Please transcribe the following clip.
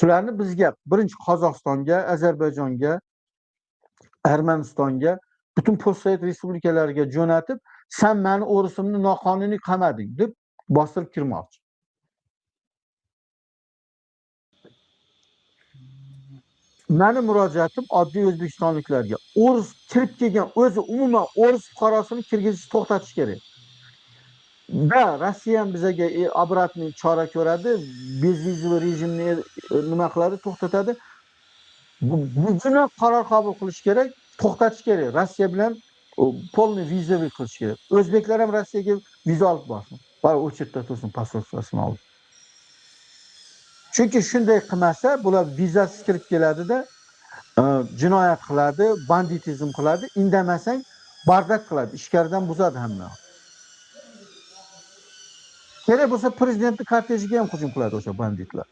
Shularni bizga birinchi Qozog'istonga, Ozarbayjonga, Armanistonga, butun postsovet respublikalariga jo'natib, sen meni o'risimni noqonuniy qamading deb bostirib kirmoqchi. Meni murojaatim oddiy o'zbekistonliklarga. O'ris kirib kelgan o'zi umuman o'ris fuqarosini kirgizishni to'xtatish kerak. Da Rossiya ham bizaga obratniy chora ko'radi, bezvizoviy rejimni nima qiladi, to'xtatadi. Buni qaror qabul qilish kerak, to'xtatish kerak. Rossiya bilan polniy vizaviy qilish kerak. O'zbeklar ham Rossiyaga viza olib borsin. Va o'chirda tursin, pasportini olib. Chunki shunday qilmasa, bular vizasiz kirib keladida, jinoyat qiladi, banditizm qiladi, indamasang bardak qiladi, ichkaridan buzadi hamma. Kerak bo'lsa prezidentning kortejiga ham hujum qiladi o'sha banditlar.